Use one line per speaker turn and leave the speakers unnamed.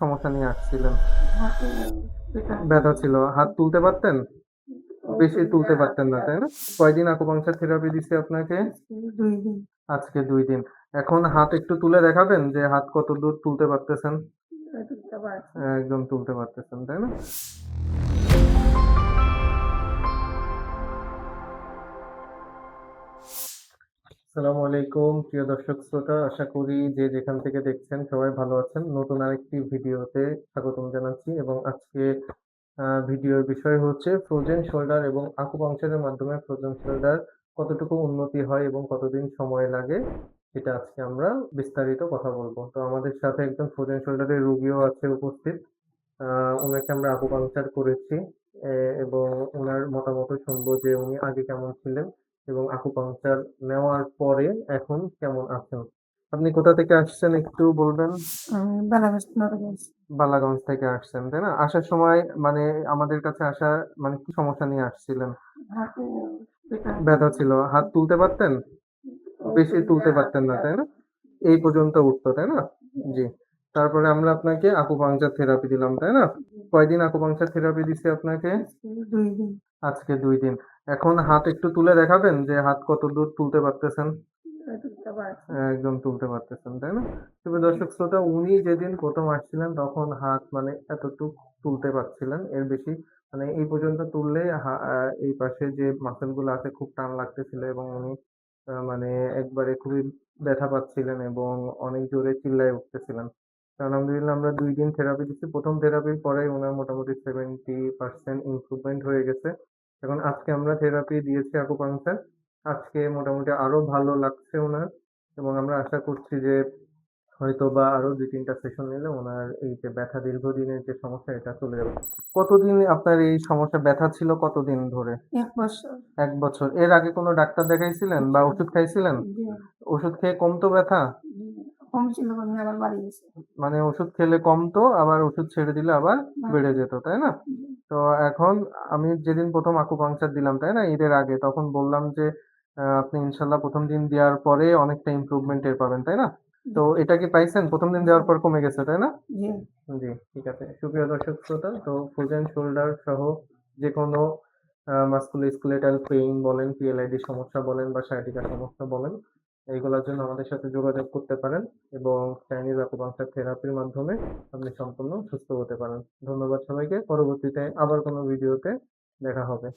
সমস্যা নিয়ে আসছিলেন?
হাতে ব্যথা
ব্যথা ছিল, হাত তুলতে পারতেন? বেশি তুলতে পারতেন না, তাই না? কয়দিন আকুপাংচার থেরাপি দিছে আপনাকে?
আজকে ২ দিন।
আজকে ২ দিন। এখন হাত একটু তুলে দেখাবেন যে হাত কতদূর তুলতে পারতেছেন?
এতটা বাড়ছে।
একদম তুলতে পারতেছেন, তাই না? আসসালামু আলাইকুম প্রিয় দর্শক শ্রোতা, আশা করি যে যেখান থেকে দেখছেন সবাই ভালো আছেন। নতুন আরেকটি ভিডিওতে স্বাগতম জানাচ্ছি এবং আজকে ভিডিওর বিষয় হচ্ছে ফ্রোজেন শোল্ডার এবং আকুপাংচারের মাধ্যমে ফ্রোজেন শোল্ডার কতটুকু উন্নতি হয় এবং কতদিন সময় লাগে, এটা আজকে আমরা বিস্তারিত কথা বলবো। তো আমাদের সাথে একজন ফ্রোজেন শোল্ডারের রোগীও আছে উপস্থিত। উনাকে আমরা আকুপাংচার করেছি এবং উনার মতামতও শুনবো যে উনি আগে কেমন ছিলেন এবং আকুপাংচার নেওয়ার পরে এখন কেমন আছেন। আপনি কোথা থেকে আসছেন একটু বলবেন?
আমি বেনারস নটরগঞ্জ।
বালাগঞ্জ থেকে আসছেন, তাই না? আসার সময় মানে আমাদের কাছে মানে কি সমস্যা নিয়ে আসছিলেন?
হাতে ব্যথা
ব্যথা ছিল, হাত তুলতে পারতেন? বেশি তুলতে পারতেন না, তাই না? এই পর্যন্ত উঠতো, তাই না? জি। তারপরে আমরা আপনাকে আকুপাংচার থেরাপি দিলাম, তাই না? কয়দিন আকুপাংচার থেরাপি দিছি আপনাকে?
আজকে ২ দিন।
আজকে ২ দিন। এখন হাত একটু তুলে দেখাবেন যে হাত কতদূর তুলতে পারতেছেন?
এতটা বাড়ছে।
একদম তুলতে পারতেছেন, তাই না? তবে দর্শক শ্রোতা, উনি যেদিন ১ম আসছিলেন তখন হাত মানে এতটুক তুলতে পারছিলেন। এর বেশি মানে এই পর্যন্ত তুললে এই পাশে যে মাসল গুলো আছে খুব টান লাগতেছিল এবং উনি মানে একবারে খুবই ব্যথা পাচ্ছিলেন এবং অনেক জোরে চিল্লায়ে উঠতেছিলেন। তো আলহামদুলিল্লাহ আমরা ২ দিন থেরাপি দিচ্ছি। ১ম থেরাপির পরেই উনার মোটামুটি 70% ইমপ্রুভমেন্ট হয়ে গেছে। এখন আজকে আমরা থেরাপি দিয়েছি আকুপাংচার। আজকে মোটামুটি আরো ভালো লাগছে উনার এবং আমরা আশা করছি যে হয়তোবা আরো ২-৩ টা সেশন নিলে উনার এই যে ব্যথা দীর্ঘদিনের যে সমস্যা এটা চলে যাবে। কতদিন আপনার এই সমস্যা ব্যথা ছিল কতদিন ধরে?
১ বছর।
১ বছর। এর আগে কোনো ডাক্তার দেখাইছিলেন বা ওষুধ খাইছিলেন?
জি,
ওষুধ খেয়ে কমতো ব্যথা?
জি। কমছিল কমে আবার বাড়ি গেছে।
মানে ওষুধ খেলে কমতো, আবার ওষুধ ছেড়ে দিলে আবার বেড়ে যেত, তাই না?
জি,
তো এখন আমি যেদিন ১ম আকুপাংচার দিলাম, তাই না? ঈদের আগে তখন বললাম যে আপনি ইনশাআল্লাহ ১ম দিন দেওয়ার পরে অনেকটা ইমপ্রুভমেন্ট টের পাবেন, তাই না? তো এটা কি পাইছেন? ১ম দিন দেওয়ার পর কমে গেছে, তাই না?
জি।
জি, ঠিক আছে। সুপ্রিয় দর্শক শ্রোতা, তো ফ্রোজেন শোল্ডার সহ যেকোনো মাস্কুলোস্কেলেটাল পেইন বলেন, পিএলআইডি সমস্যা বলেন বা sciatica সমস্যা বলেন, এইগুলোর জন্য আমাদের সাথে যোগাযোগ করতে পারেন এবং চাইনিজ আকুপাংচার থেরাপির মাধ্যমে আপনি সম্পূর্ণ সুস্থ হতে পারেন। ধন্যবাদ সবাইকে। পরবর্তীতে আবার কোনো ভিডিওতে দেখা হবে।